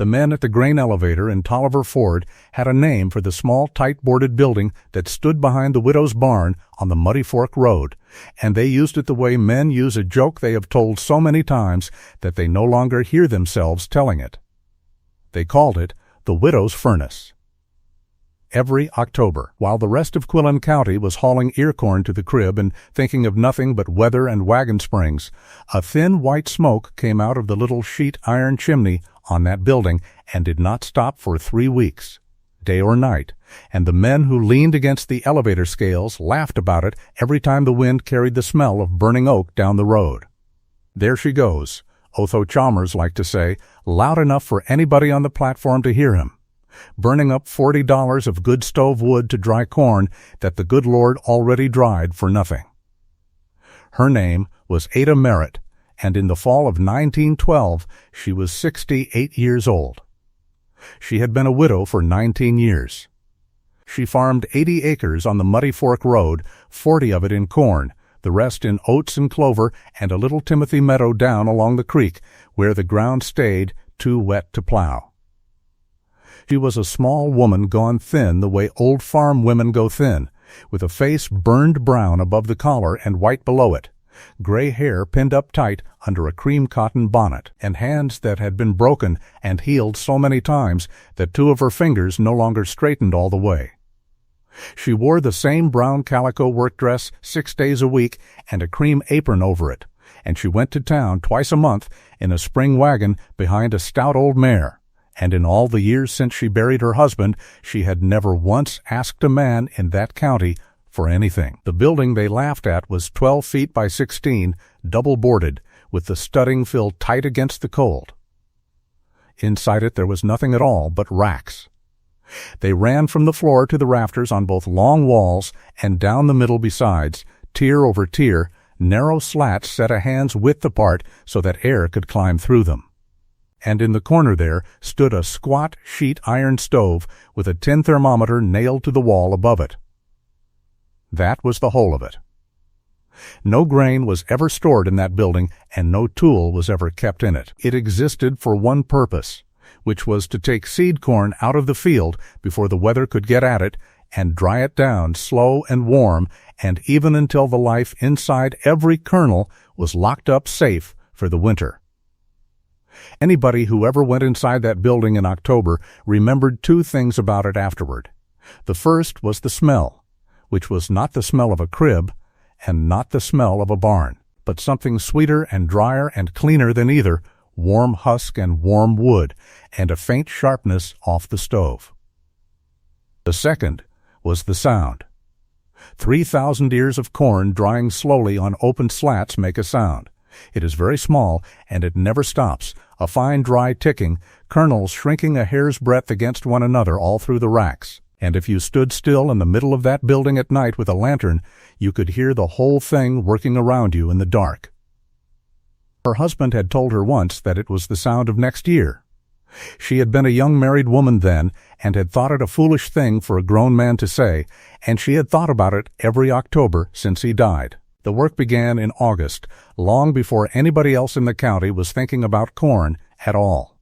The men at the grain elevator in Tolliver Ford had a name for the small, tight-boarded building that stood behind the widow's barn on the Muddy Fork Road, and they used it the way men use a joke they have told so many times that they no longer hear themselves telling it. They called it the Widow's Furnace. Every October, while the rest of Quillen County was hauling ear corn to the crib and thinking of nothing but weather and wagon springs, a thin white smoke came out of the little sheet iron chimney on that building and did not stop for 3 weeks, day or night, and the men who leaned against the elevator scales laughed about it every time the wind carried the smell of burning oak down the road. There she goes, Otho Chalmers liked to say, loud enough for anybody on the platform to hear him, burning up $40 of good stove wood to dry corn that the good Lord already dried for nothing. Her name was Ada Merritt, and in the fall of 1912 she was 68 years old. She had been a widow for 19 years. She farmed 80 acres on the Muddy Fork Road, 40 of it in corn, the rest in oats and clover, and a little timothy meadow down along the creek where the ground stayed too wet to plow. She was a small woman gone thin the way old farm women go thin, with a face burned brown above the collar and white below it, gray hair pinned up tight under a cream cotton bonnet, and hands that had been broken and healed so many times that 2 of her fingers no longer straightened all the way. She wore the same brown calico work dress 6 days a week and a cream apron over it, and she went to town twice a month in a spring wagon behind a stout old mare, and in all the years since she buried her husband she had never once asked a man in that county for anything. The building they laughed at was 12 feet by 16, double-boarded, with the studding filled tight against the cold. Inside it there was nothing at all but racks. They ran from the floor to the rafters on both long walls and down the middle besides, tier over tier, narrow slats set a hand's width apart so that air could climb through them. And in the corner there stood a squat sheet iron stove with a tin thermometer nailed to the wall above it. That was the whole of it. No grain was ever stored in that building, and no tool was ever kept in it. It existed for one purpose, which was to take seed corn out of the field before the weather could get at it and dry it down slow and warm, and even until the life inside every kernel was locked up safe for the winter. Anybody who ever went inside that building in October remembered 2 things about it afterward. The first was the smell, which was not the smell of a crib and not the smell of a barn, but something sweeter and drier and cleaner than either, warm husk and warm wood, and a faint sharpness off the stove. The second was the sound. 3,000 ears of corn drying slowly on open slats make a sound. It is very small, and it never stops, a fine dry ticking, kernels shrinking a hair's breadth against one another all through the racks. And if you stood still in the middle of that building at night with a lantern, you could hear the whole thing working around you in the dark. Her husband had told her once that it was the sound of next year. She had been a young married woman then, and had thought it a foolish thing for a grown man to say, and she had thought about it every October since he died. The work began in August, long before anybody else in the county was thinking about corn at all.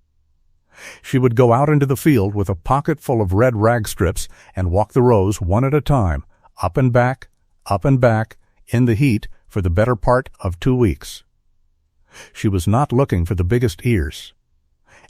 She would go out into the field with a pocket full of red rag strips and walk the rows one at a time, up and back, in the heat for the better part of 2 weeks. She was not looking for the biggest ears.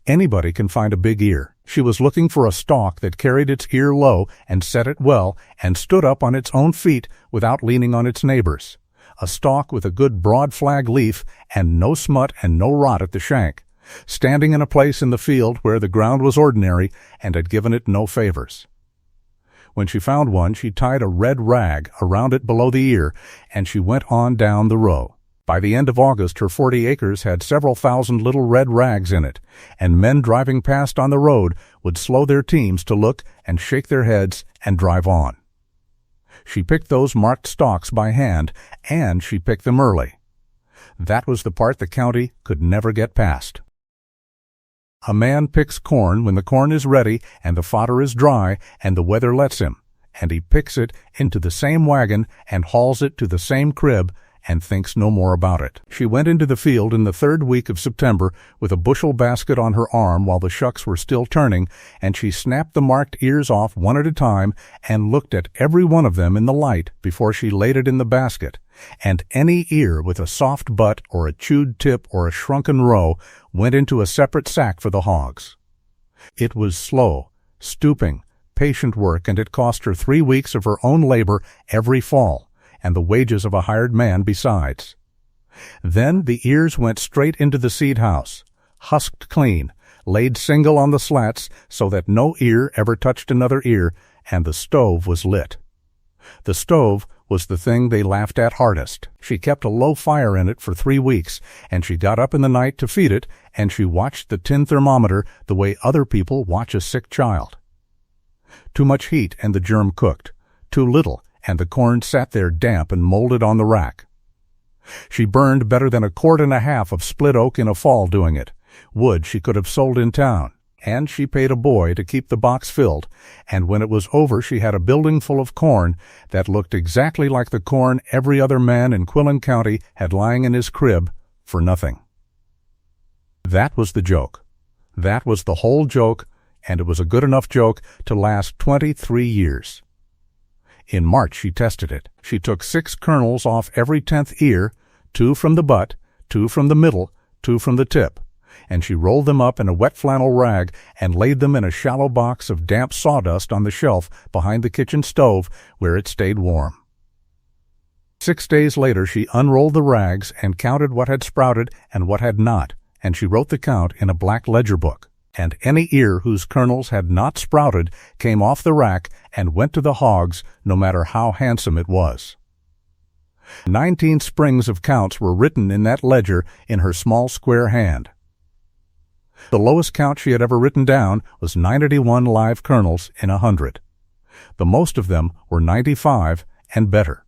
Anybody can find a big ear. She was looking for a stalk that carried its ear low and set it well and stood up on its own feet without leaning on its neighbors. A stalk with a good broad flag leaf and no smut and no rot at the shank, standing in a place in the field where the ground was ordinary and had given it no favors. When she found one, she tied a red rag around it below the ear, and she went on down the row. By the end of August, her 40 acres had several thousand little red rags in it, and men driving past on the road would slow their teams to look and shake their heads and drive on. She picked those marked stalks by hand, and she picked them early. That was the part the county could never get past. A man picks corn when the corn is ready and the fodder is dry and the weather lets him, and he picks it into the same wagon and hauls it to the same crib and thinks no more about it. She went into the field in the 3rd week of September with a bushel basket on her arm while the shucks were still turning, and she snapped the marked ears off one at a time and looked at every one of them in the light before she laid it in the basket. And any ear with a soft butt or a chewed tip or a shrunken row went into a separate sack for the hogs. It was slow, stooping, patient work, and it cost her 3 weeks of her own labor every fall, and the wages of a hired man besides. Then the ears went straight into the seed house, husked clean, laid single on the slats so that no ear ever touched another ear, and the stove was lit. The stove was the thing they laughed at hardest. She kept a low fire in it for 3 weeks, and she got up in the night to feed it, and she watched the tin thermometer the way other people watch a sick child. Too much heat and the germ cooked. Too little, and the corn sat there damp and molded on the rack. She burned better than 1.5 quarts of split oak in a fall doing it, wood she could have sold in town. And she paid a boy to keep the box filled, and when it was over she had a building full of corn that looked exactly like the corn every other man in Quillen County had lying in his crib for nothing. That was the joke. That was the whole joke, and it was a good enough joke to last 23 years. In March she tested it. She took 6 kernels off every 10th ear, 2 from the butt, 2 from the middle, 2 from the tip, and she rolled them up in a wet flannel rag and laid them in a shallow box of damp sawdust on the shelf behind the kitchen stove where it stayed warm. 6 days later she unrolled the rags and counted what had sprouted and what had not, and she wrote the count in a black ledger book. And any ear whose kernels had not sprouted came off the rack and went to the hogs, no matter how handsome it was. 19 springs of counts were written in that ledger in her small square hand. The lowest count she had ever written down was 91 live kernels in 100. The most of them were 95 and better.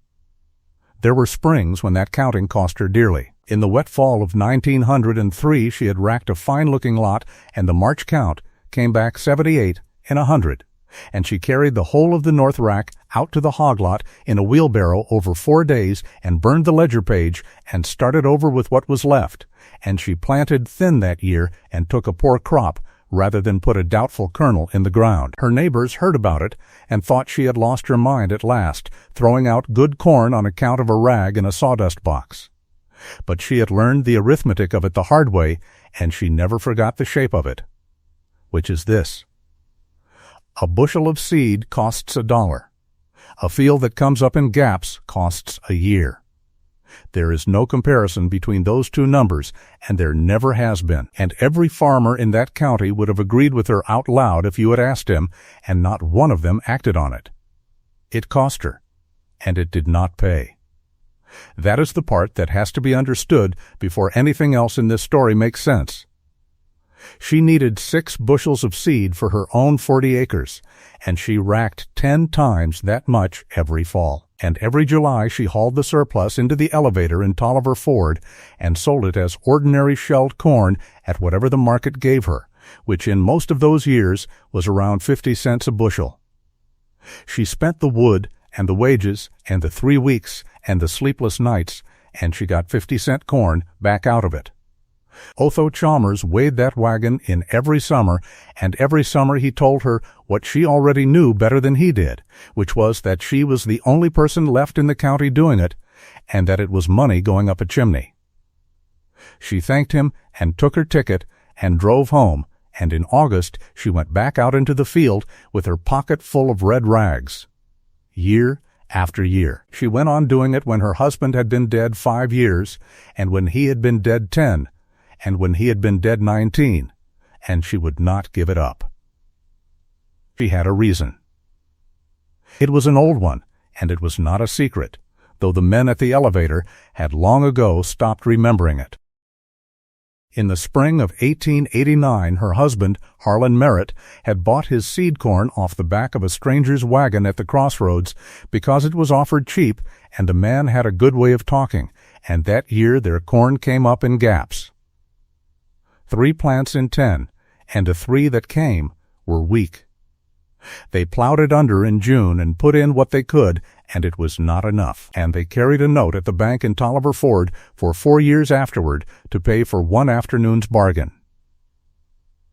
There were springs when that counting cost her dearly. In the wet fall of 1903 she had racked a fine-looking lot, and the March count came back 78 in 100, and she carried the whole of the north rack out to the hog lot in a wheelbarrow over 4 days and burned the ledger page and started over with what was left, and she planted thin that year and took a poor crop rather than put a doubtful kernel in the ground. Her neighbors heard about it and thought she had lost her mind at last, throwing out good corn on account of a rag in a sawdust box. But she had learned the arithmetic of it the hard way, and she never forgot the shape of it, which is this. A bushel of seed costs $1. A field that comes up in gaps costs a year. There is no comparison between those two numbers, and there never has been. And every farmer in that county would have agreed with her out loud if you had asked him, and not one of them acted on it. It cost her, and it did not pay. That is the part that has to be understood before anything else in this story makes sense. She needed 6 bushels of seed for her own 40 acres, and she racked 10 times that much every fall. And every July she hauled the surplus into the elevator in Tolliver Ford and sold it as ordinary shelled corn at whatever the market gave her, which in most of those years was around 50 cents a bushel. She spent the wood and the wages and the 3 weeks and the sleepless nights, and she got 50-cent corn back out of it. Otho Chalmers weighed that wagon in every summer, and every summer he told her what she already knew better than he did, which was that she was the only person left in the county doing it, and that it was money going up a chimney. She thanked him and took her ticket and drove home, and in August she went back out into the field with her pocket full of red rags. Year after year. She went on doing it when her husband had been dead 5 years, and when he had been dead 10, and when he had been dead 19, and she would not give it up. She had a reason. It was an old one, and it was not a secret, though the men at the elevator had long ago stopped remembering it. In the spring of 1889, her husband, Harlan Merritt, had bought his seed corn off the back of a stranger's wagon at the crossroads because it was offered cheap, and the man had a good way of talking, and that year their corn came up in gaps. 3 plants in 10, and the 3 that came were weak. They plowed it under in June and put in what they could, and it was not enough. And they carried a note at the bank in Tolliver Ford for 4 years afterward to pay for one afternoon's bargain.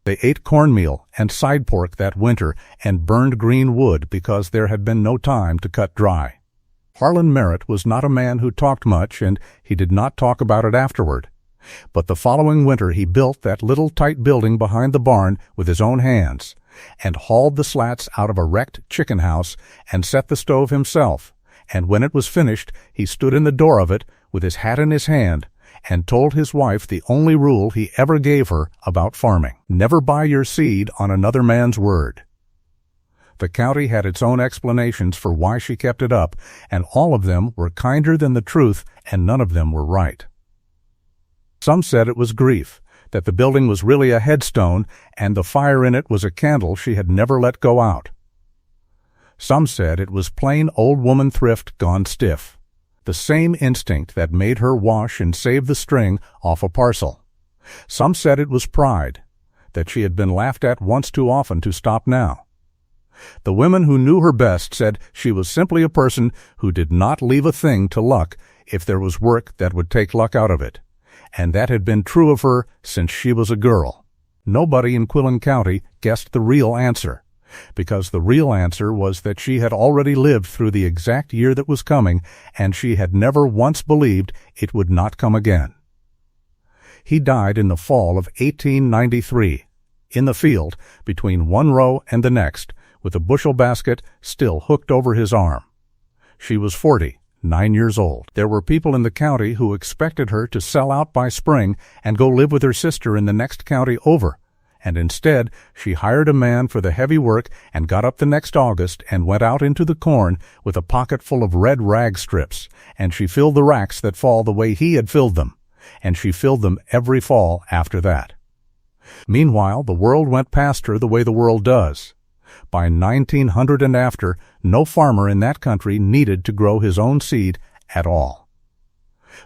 They ate cornmeal and side pork that winter and burned green wood because there had been no time to cut dry. Harlan Merritt was not a man who talked much, and he did not talk about it afterward. But the following winter he built that little tight building behind the barn with his own hands, and hauled the slats out of a wrecked chicken house and set the stove himself. And when it was finished, he stood in the door of it with his hat in his hand and told his wife the only rule he ever gave her about farming: never buy your seed on another man's word. The county had its own explanations for why she kept it up, and all of them were kinder than the truth, and none of them were right. Some said it was grief, that the building was really a headstone, and the fire in it was a candle she had never let go out. Some said it was plain old woman thrift gone stiff, the same instinct that made her wash and save the string off a parcel. Some said it was pride, that she had been laughed at once too often to stop now. The women who knew her best said she was simply a person who did not leave a thing to luck if there was work that would take luck out of it, and that had been true of her since she was a girl. Nobody in Quillen County guessed the real answer, because the real answer was that she had already lived through the exact year that was coming, and she had never once believed it would not come again. He died in the fall of 1893, in the field between one row and the next, with a bushel basket still hooked over his arm. She was 49 years old. There were people in the county who expected her to sell out by spring and go live with her sister in the next county over, and instead she hired a man for the heavy work and got up the next August and went out into the corn with a pocket full of red rag strips, and she filled the racks that fall the way he had filled them, and she filled them every fall after that. Meanwhile, the world went past her the way the world does. By 1900 and after, no farmer in that country needed to grow his own seed at all.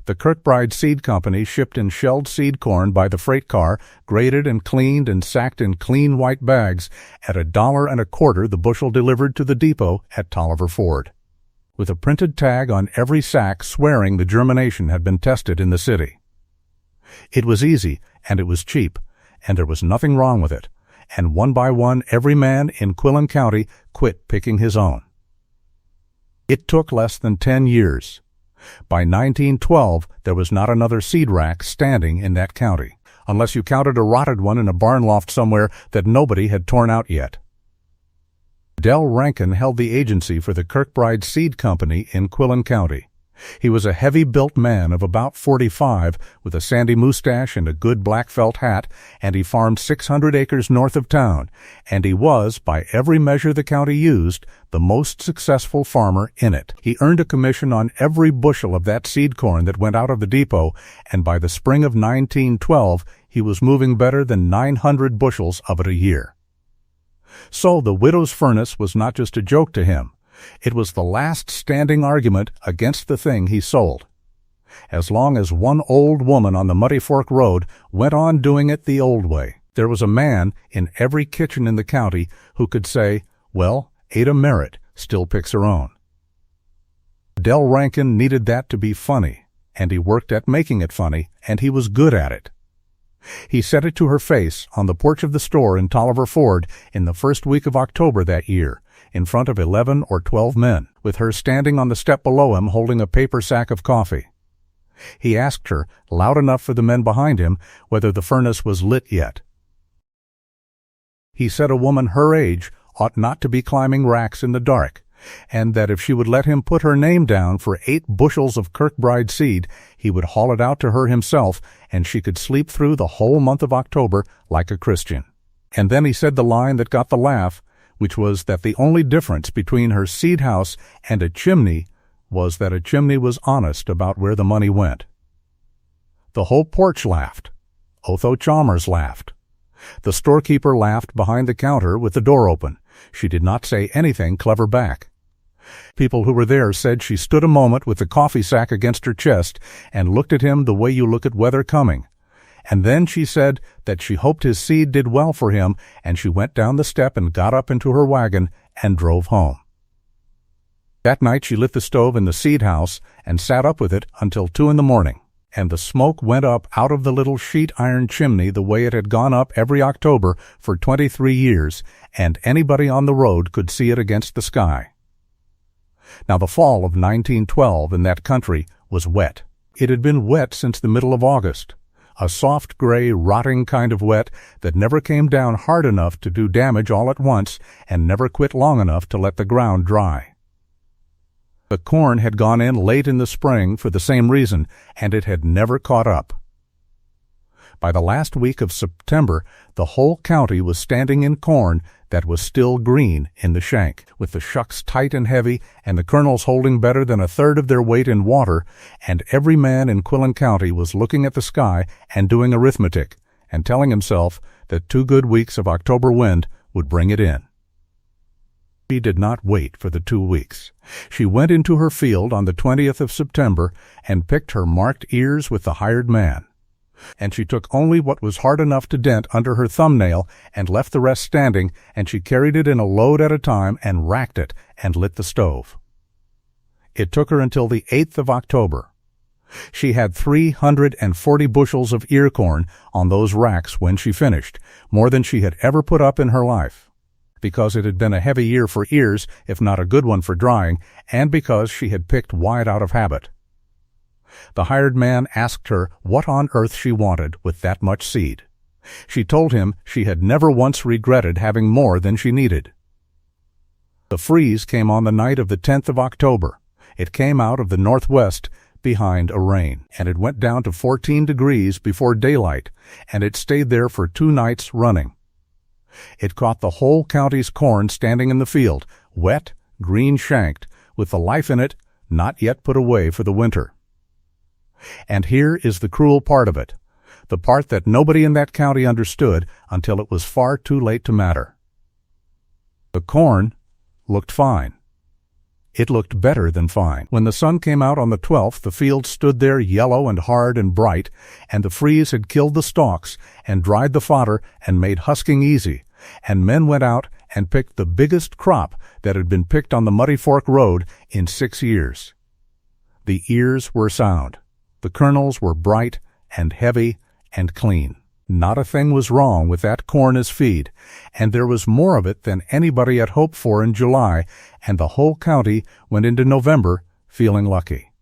The Kirkbride Seed Company shipped in shelled seed corn by the freight car, graded and cleaned and sacked in clean white bags at $1.25 the bushel delivered to the depot at Tolliver Ford, with a printed tag on every sack swearing the germination had been tested in the city. It was easy, and it was cheap, and there was nothing wrong with it, and one by one every man in Quillen County quit picking his own. It took less than 10 years. By 1912, there was not another seed rack standing in that county, unless you counted a rotted one in a barn loft somewhere that nobody had torn out yet. Del Rankin held the agency for the Kirkbride Seed Company in Quillen County. He was a heavy-built man of about 45 with a sandy mustache and a good black felt hat, and he farmed 600 acres north of town, and he was, by every measure the county used, the most successful farmer in it. He earned a commission on every bushel of that seed corn that went out of the depot, and by the spring of 1912 he was moving better than 900 bushels of it a year. So the widow's furnace was not just a joke to him. It was the last standing argument against the thing he sold. As long as one old woman on the Muddy Fork Road went on doing it the old way, there was a man in every kitchen in the county who could say, well, Ada Merritt still picks her own. Del Rankin needed that to be funny, and he worked at making it funny, and he was good at it. He said it to her face on the porch of the store in Tolliver Ford in the first week of October that year, in front of 11 or 12 men, with her standing on the step below him holding a paper sack of coffee. He asked her, loud enough for the men behind him, whether the furnace was lit yet. He said a woman her age ought not to be climbing racks in the dark, and that if she would let him put her name down for 8 bushels of Kirkbride seed, he would haul it out to her himself, and she could sleep through the whole month of October like a Christian. And then he said the line that got the laugh, which was that the only difference between her seed house and a chimney was that a chimney was honest about where the money went. The whole porch laughed. Otho Chalmers laughed. The storekeeper laughed behind the counter with the door open. She did not say anything clever back. People who were there said she stood a moment with the coffee sack against her chest and looked at him the way you look at weather coming, And then she said that she hoped his seed did well for him, and she went down the step and got up into her wagon and drove home. That night she lit the stove in the seed house and sat up with it until 2 in the morning, and the smoke went up out of the little sheet iron chimney the way it had gone up every October for 23 years, and anybody on the road could see it against the sky. Now the fall of 1912 in that country was wet. It had been wet since the middle of August, a soft gray, rotting kind of wet that never came down hard enough to do damage all at once and never quit long enough to let the ground dry. The corn had gone in late in the spring for the same reason, and it had never caught up. By the last week of September, the whole county was standing in corn that was still green in the shank, with the shucks tight and heavy and the kernels holding better than a third of their weight in water, and every man in Quillen County was looking at the sky and doing arithmetic and telling himself that 2 good weeks of October wind would bring it in. She did not wait for the 2 weeks. She went into her field on the 20th of September and picked her marked ears with the hired man. And she took only what was hard enough to dent under her thumbnail and left the rest standing, and she carried it in a load at a time and racked it and lit the stove. It took her until the 8th of October. She had 340 bushels of ear corn on those racks when she finished, more than she had ever put up in her life, because it had been a heavy year for ears, if not a good one for drying, and because she had picked wide out of habit. The hired man asked her what on earth she wanted with that much seed. She told him she had never once regretted having more than she needed. The freeze came on the night of the 10th of October. It came out of the northwest behind a rain, and it went down to 14 degrees before daylight, and it stayed there for 2 nights running. It caught the whole county's corn standing in the field, wet, green-shanked, with the life in it not yet put away for the winter. And here is the cruel part of it, the part that nobody in that county understood until it was far too late to matter. The corn looked fine. It looked better than fine. When the sun came out on the 12th, the field stood there yellow and hard and bright, and the freeze had killed the stalks and dried the fodder and made husking easy, and men went out and picked the biggest crop that had been picked on the Muddy Fork Road in 6 years. The ears were sound. The kernels were bright and heavy and clean. Not a thing was wrong with that corn as feed, and there was more of it than anybody had hoped for in July, and the whole county went into November feeling lucky.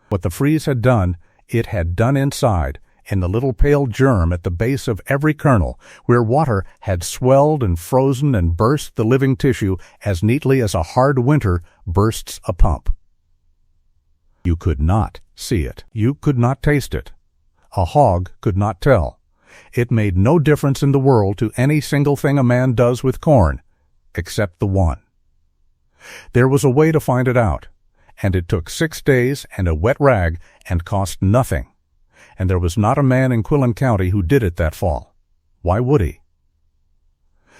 What the freeze had done, it had done inside, in the little pale germ at the base of every kernel, where water had swelled and frozen and burst the living tissue as neatly as a hard winter bursts a pump. You could not see it. You could not taste it. A hog could not tell. It made no difference in the world to any single thing a man does with corn, except the one. There was a way to find it out, and it took 6 days and a wet rag and cost nothing. And there was not a man in Quillen County who did it that fall. Why would he?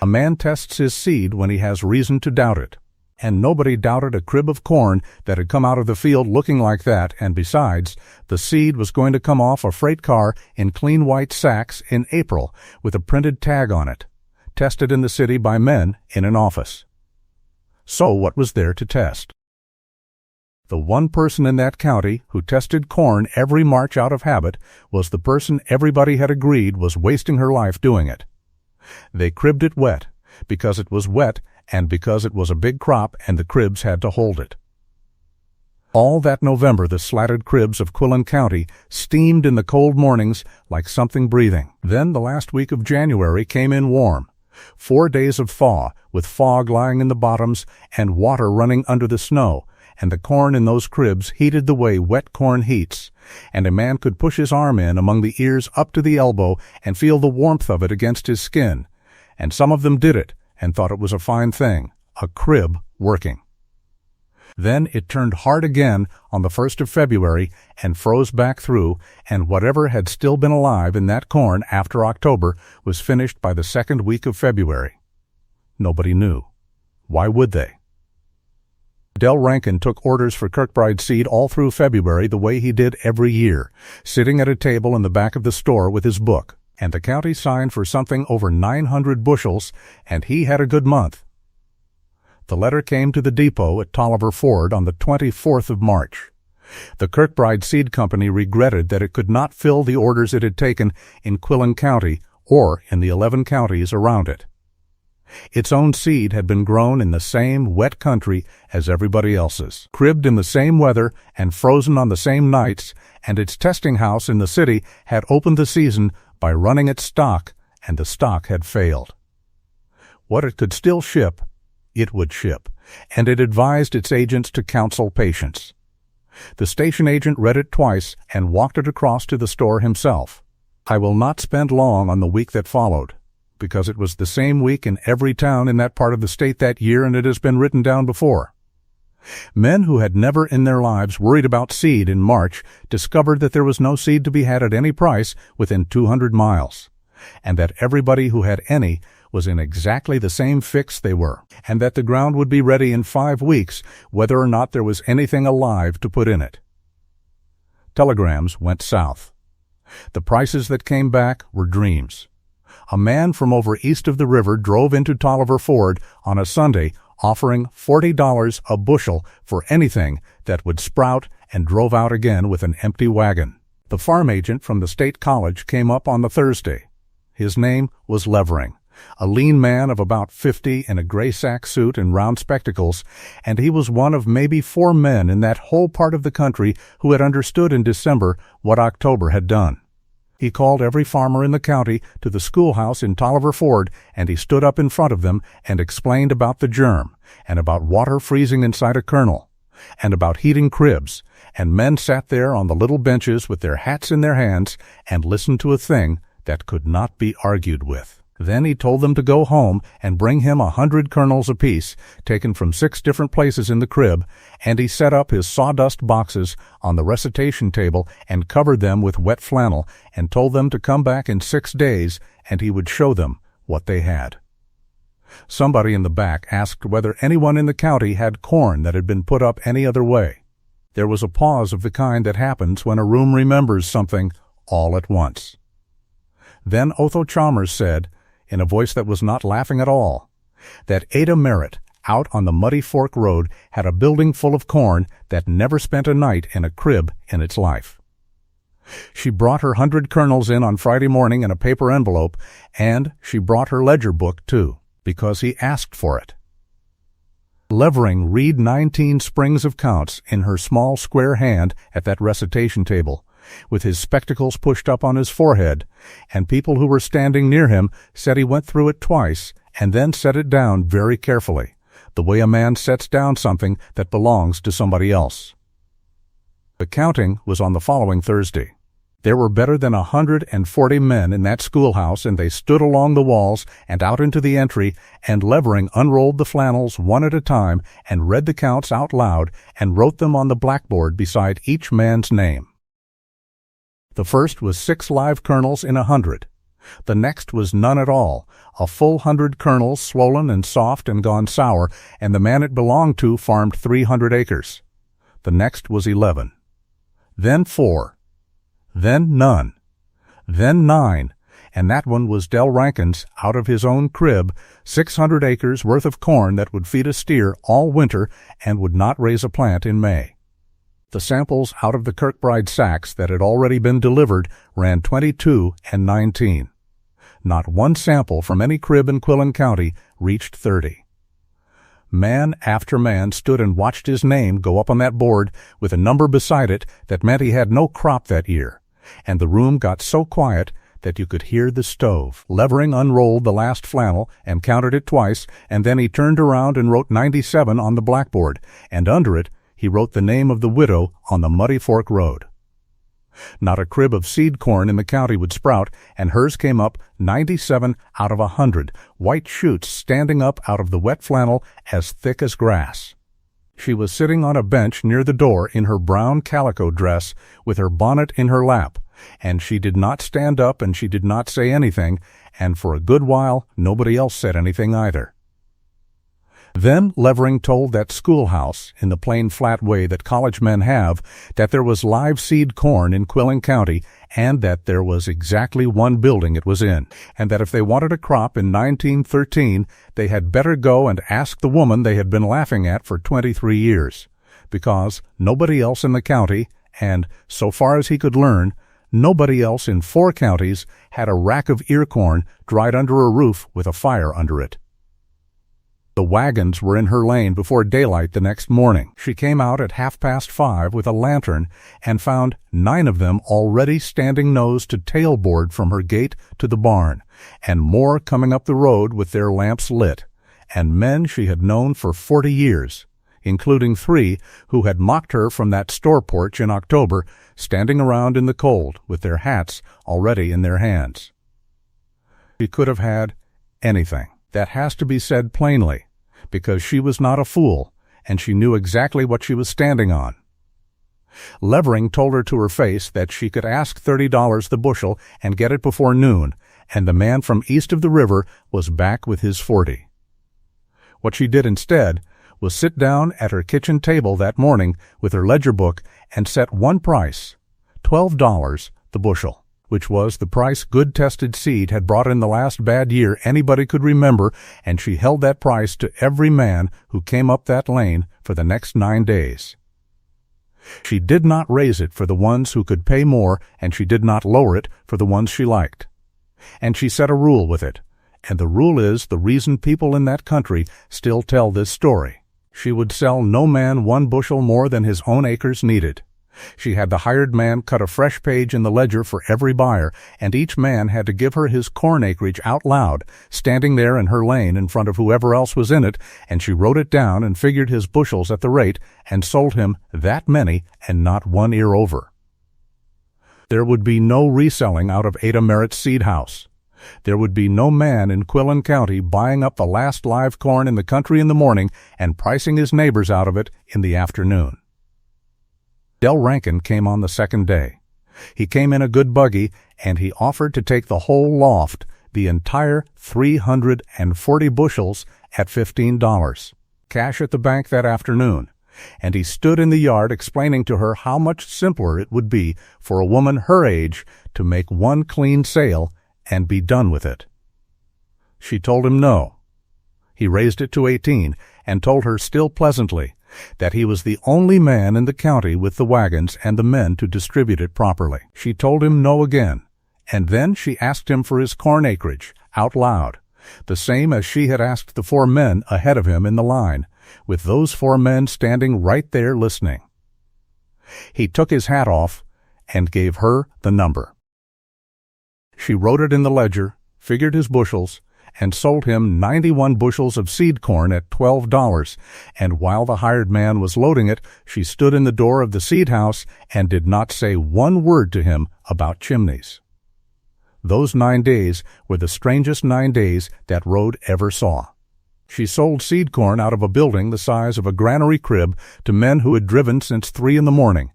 A man tests his seed when he has reason to doubt it. And nobody doubted a crib of corn that had come out of the field looking like that, and besides, the seed was going to come off a freight car in clean white sacks in April with a printed tag on it, tested in the city by men in an office. So what was there to test? The one person in that county who tested corn every March out of habit was the person everybody had agreed was wasting her life doing it. They cribbed it wet, because it was wet and because it was a big crop and the cribs had to hold it. All that November the slatted cribs of Quillen County steamed in the cold mornings like something breathing. Then the last week of January came in warm. 4 days of thaw, with fog lying in the bottoms and water running under the snow, and the corn in those cribs heated the way wet corn heats, and a man could push his arm in among the ears up to the elbow and feel the warmth of it against his skin, and some of them did it and thought it was a fine thing, a crib working. Then it turned hard again on the 1st of February and froze back through, and whatever had still been alive in that corn after October was finished by the 2nd week of February. Nobody knew. Why would they? Del Rankin took orders for Kirkbride seed all through February the way he did every year, sitting at a table in the back of the store with his book. And the county signed for something over 900 bushels, and he had a good month. The letter came to the depot at Tolliver Ford on the 24th of March. The Kirkbride Seed Company regretted that it could not fill the orders it had taken in Quillen County or in the 11 counties around it. Its own seed had been grown in the same wet country as everybody else's, cribbed in the same weather and frozen on the same nights, and its testing house in the city had opened the season by running its stock, and the stock had failed. What it could still ship, it would ship, and it advised its agents to counsel patience. The station agent read it twice and walked it across to the store himself. I will not spend long on the week that followed, because it was the same week in every town in that part of the state that year, and it has been written down before. Men who had never in their lives worried about seed in March discovered that there was no seed to be had at any price within 200 miles, and that everybody who had any was in exactly the same fix they were, and that the ground would be ready in 5 weeks whether or not there was anything alive to put in it. Telegrams went south. The prices that came back were dreams. A man from over east of the river drove into Tolliver Ford on a Sunday offering $40 a bushel for anything that would sprout, and drove out again with an empty wagon. The farm agent from the State College came up on the Thursday. His name was Levering, a lean man of about 50 in a gray sack suit and round spectacles, and he was one of maybe 4 men in that whole part of the country who had understood in December what October had done. He called every farmer in the county to the schoolhouse in Tolliver Ford, and he stood up in front of them and explained about the germ, and about water freezing inside a kernel, and about heating cribs, and men sat there on the little benches with their hats in their hands and listened to a thing that could not be argued with. Then he told them to go home and bring him 100 kernels apiece, taken from 6 different places in the crib, and he set up his sawdust boxes on the recitation table and covered them with wet flannel, and told them to come back in 6 days, and he would show them what they had. Somebody in the back asked whether anyone in the county had corn that had been put up any other way. There was a pause of the kind that happens when a room remembers something all at once. Then Otho Chalmers said, in a voice that was not laughing at all, that Ada Merritt, out on the Muddy Fork Road, had a building full of corn that never spent a night in a crib in its life. She brought her 100 kernels in on Friday morning in a paper envelope, and she brought her ledger book, too, because he asked for it. Levering read 19 springs of counts in her small square hand at that recitation table, with his spectacles pushed up on his forehead, and people who were standing near him said he went through it twice and then set it down very carefully, the way a man sets down something that belongs to somebody else. The counting was on the following Thursday. There were better than 140 men in that schoolhouse, and they stood along the walls and out into the entry, and Levering unrolled the flannels one at a time and read the counts out loud and wrote them on the blackboard beside each man's name. The first was 6 live kernels in 100. The next was none at all, a full 100 kernels swollen and soft and gone sour, and the man it belonged to farmed 300 acres. The next was 11. Then 4. Then none. Then 9, and that one was Del Rankin's, out of his own crib, 600 acres worth of corn that would feed a steer all winter and would not raise a plant in May. The samples out of the Kirkbride sacks that had already been delivered ran 22 and 19. Not one sample from any crib in Quillen County reached 30. Man after man stood and watched his name go up on that board with a number beside it that meant he had no crop that year, and the room got so quiet that you could hear the stove. Levering unrolled the last flannel and counted it twice, and then he turned around and wrote 97 on the blackboard, and under it he wrote the name of the widow on the Muddy Fork Road. Not a crib of seed corn in the county would sprout, and hers came up 97 out of 100, white shoots standing up out of the wet flannel as thick as grass. She was sitting on a bench near the door in her brown calico dress with her bonnet in her lap, and she did not stand up and she did not say anything, and for a good while nobody else said anything either. Then Levering told that schoolhouse, in the plain flat way that college men have, that there was live seed corn in Quillen County, and that there was exactly one building it was in, and that if they wanted a crop in 1913, they had better go and ask the woman they had been laughing at for 23 years, because nobody else in the county, and, so far as he could learn, nobody else in 4 counties had a rack of ear corn dried under a roof with a fire under it. The wagons were in her lane before daylight the next morning. She came out at 5:30 with a lantern and found 9 of them already standing nose to tailboard from her gate to the barn, and more coming up the road with their lamps lit, and men she had known for 40 years, including 3 who had mocked her from that store porch in October, standing around in the cold with their hats already in their hands. She could have had anything. That has to be said plainly, because she was not a fool, and she knew exactly what she was standing on. Levering told her to her face that she could ask $30 the bushel and get it before noon, and the man from east of the river was back with his 40. What she did instead was sit down at her kitchen table that morning with her ledger book and set one price, $12 the bushel, which was the price good-tested seed had brought in the last bad year anybody could remember, and she held that price to every man who came up that lane for the next 9 days. She did not raise it for the ones who could pay more, and she did not lower it for the ones she liked. And she set a rule with it, and the rule is the reason people in that country still tell this story. She would sell no man 1 bushel more than his own acres needed. She had the hired man cut a fresh page in the ledger for every buyer, and each man had to give her his corn acreage out loud, standing there in her lane in front of whoever else was in it, and she wrote it down and figured his bushels at the rate, and sold him that many and not 1 ear over. There would be no reselling out of Ada Merritt's seed house. There would be no man in Quillen County buying up the last live corn in the country in the morning and pricing his neighbors out of it in the afternoon. Del Rankin came on the 2nd day. He came in a good buggy, and he offered to take the whole loft, the entire 340 bushels, at $15, cash at the bank that afternoon, and he stood in the yard explaining to her how much simpler it would be for a woman her age to make 1 clean sale and be done with it. She told him no. He raised it to 18 and told her still pleasantly that he was the only man in the county with the wagons and the men to distribute it properly. She told him no again, and then she asked him for his corn acreage, out loud, the same as she had asked the 4 men ahead of him in the line, with those 4 men standing right there listening. He took his hat off and gave her the number. She wrote it in the ledger, figured his bushels, and sold him 91 bushels of seed corn at $12, and while the hired man was loading it, she stood in the door of the seed house and did not say 1 word to him about chimneys. Those 9 days were the strangest 9 days that road ever saw. She sold seed corn out of a building the size of a granary crib to men who had driven since 3 in the morning,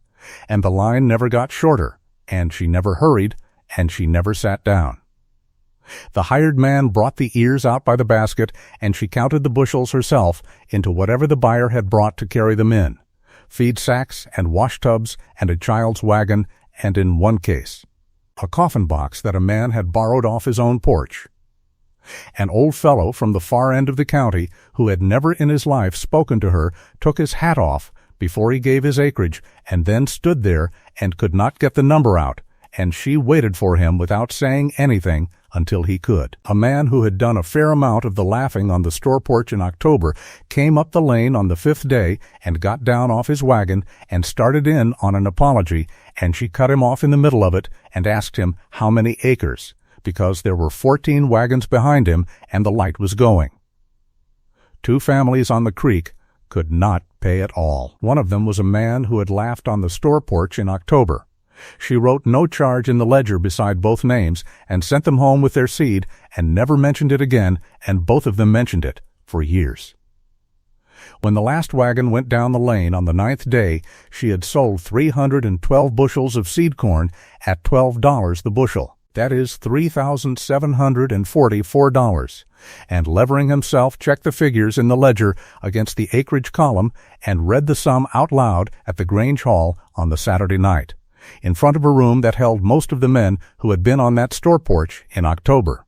and the line never got shorter, and she never hurried, and she never sat down. The hired man brought the ears out by the basket, and she counted the bushels herself into whatever the buyer had brought to carry them in, feed sacks and wash tubs and a child's wagon, and in one case, a coffin box that a man had borrowed off his own porch. An old fellow from the far end of the county, who had never in his life spoken to her, took his hat off before he gave his acreage, and then stood there and could not get the number out, and she waited for him without saying anything until he could. A man who had done a fair amount of the laughing on the store porch in October came up the lane on the 5th day and got down off his wagon and started in on an apology, and she cut him off in the middle of it and asked him how many acres, because there were 14 wagons behind him and the light was going. 2 families on the creek could not pay at all. One of them was a man who had laughed on the store porch in October. She wrote no charge in the ledger beside both names and sent them home with their seed and never mentioned it again, and both of them mentioned it for years. When the last wagon went down the lane on the 9th day, she had sold 312 bushels of seed corn at $12 the bushel, That is $3,744, and Levering himself checked the figures in the ledger against the acreage column and read the sum out loud at the Grange Hall on the Saturday night, in front of a room that held most of the men who had been on that store porch in October.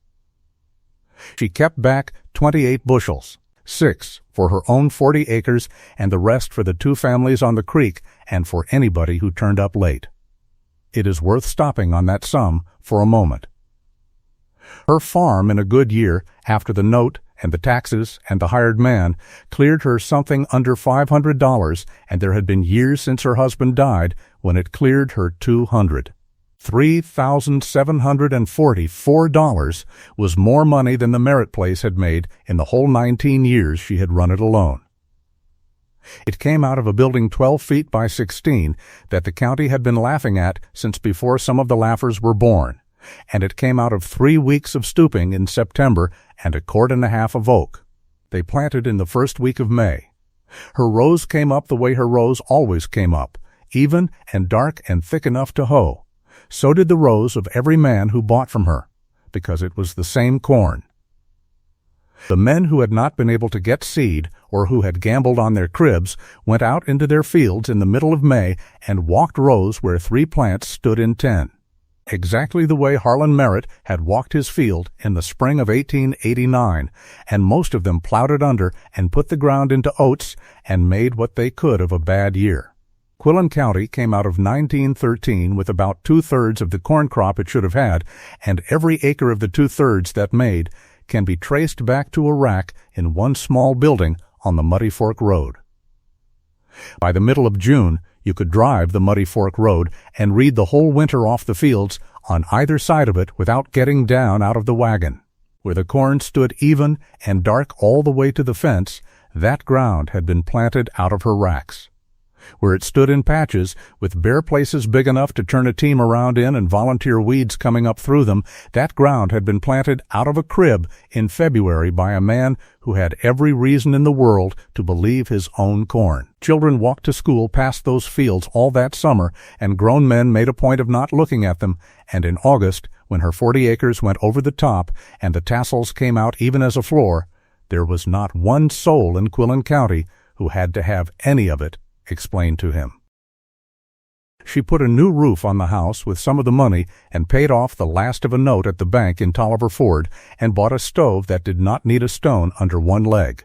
She kept back 28 bushels, 6 for her own 40 acres and the rest for the 2 families on the creek and for anybody who turned up late. It is worth stopping on that sum for a moment. Her farm in a good year, after the note and the taxes and the hired man, cleared her something under $500, and there had been years since her husband died when it cleared her $200. $3,744 was more money than the Merritt place had made in the whole 19 years she had run it alone. It came out of a building 12 feet by 16 that the county had been laughing at since before some of the laughers were born, and it came out of 3 weeks of stooping in September and 1.5 cords of oak. They planted in the first week of May. Her rows came up the way her rows always came up, even and dark and thick enough to hoe. So did the rows of every man who bought from her, because it was the same corn. The men who had not been able to get seed or who had gambled on their cribs went out into their fields in the middle of May and walked rows where 3 plants stood in 10, exactly the way Harlan Merritt had walked his field in the spring of 1889, and most of them plowed it under and put the ground into oats and made what they could of a bad year. Quillen County came out of 1913 with about 2/3 of the corn crop it should have had, and every acre of the 2/3 that made can be traced back to a rack in one small building on the Muddy Fork Road. By the middle of June, you could drive the Muddy Fork Road and read the whole winter off the fields on either side of it without getting down out of the wagon. Where the corn stood even and dark all the way to the fence, that ground had been planted out of her racks. Where it stood in patches, with bare places big enough to turn a team around in and volunteer weeds coming up through them, that ground had been planted out of a crib in February by a man who had every reason in the world to believe his own corn. Children walked to school past those fields all that summer, and grown men made a point of not looking at them, and in August, when her 40 acres went over the top and the tassels came out even as a floor, there was not one soul in Quillen County who had to have any of it explained to him. She put a new roof on the house with some of the money and paid off the last of a note at the bank in Tolliver Ford and bought a stove that did not need a stone under one leg.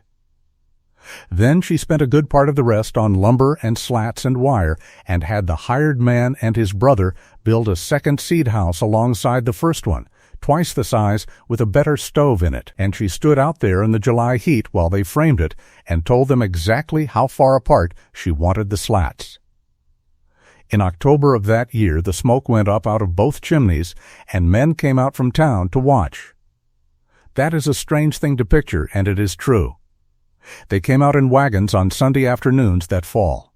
Then she spent a good part of the rest on lumber and slats and wire and had the hired man and his brother build a second seed house alongside the first one, twice the size, with a better stove in it, and she stood out there in the July heat while they framed it and told them exactly how far apart she wanted the slats. In October of that year, the smoke went up out of both chimneys, and men came out from town to watch. That is a strange thing to picture, and it is true. They came out in wagons on Sunday afternoons that fall,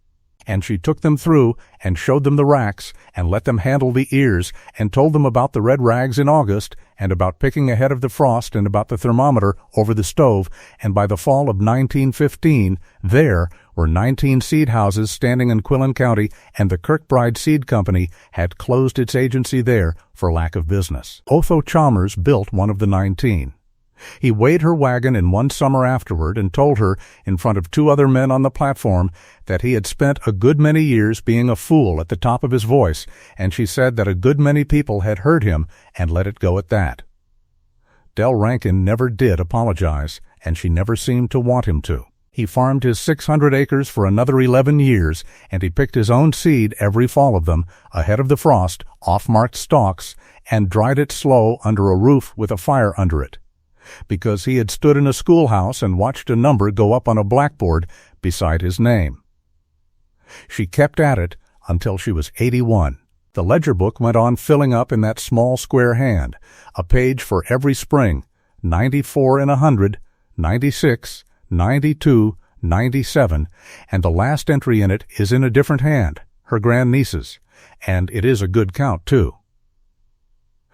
and she took them through and showed them the racks and let them handle the ears and told them about the red rags in August and about picking ahead of the frost and about the thermometer over the stove, and by the fall of 1915, there were 19 seed houses standing in Quillen County, and the Kirkbride Seed Company had closed its agency there for lack of business. Otho Chalmers built one of the 19. He weighed her wagon in one summer afterward and told her, in front of 2 other men on the platform, that he had spent a good many years being a fool at the top of his voice, and she said that a good many people had heard him and let it go at that. Del Rankin never did apologize, and she never seemed to want him to. He farmed his 600 acres for another 11 years, and he picked his own seed every fall of them, ahead of the frost, off marked stalks, and dried it slow under a roof with a fire under it, because he had stood in a schoolhouse and watched a number go up on a blackboard beside his name. She kept at it until she was 81. The ledger book went on filling up in that small square hand, a page for every spring, 94 in 100, 96, 92, 97, and the last entry in it is in a different hand, her grandniece's, and it is a good count, too.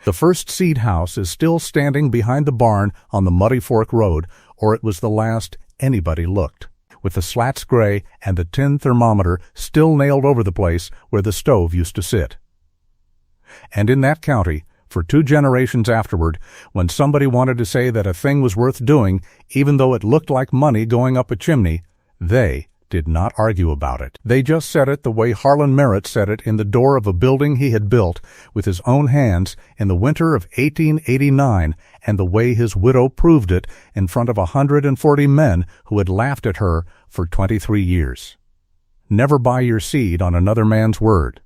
The first seed house is still standing behind the barn on the Muddy Fork Road, or it was the last anybody looked, with the slats gray and the tin thermometer still nailed over the place where the stove used to sit. And in that county, For 2 generations afterward, when somebody wanted to say that a thing was worth doing, even though it looked like money going up a chimney, they did not argue about it. They just said it the way Harlan Merritt said it in the door of a building he had built with his own hands in the winter of 1889, and the way his widow proved it in front of 140 men who had laughed at her for 23 years. Never buy your seed on another man's word.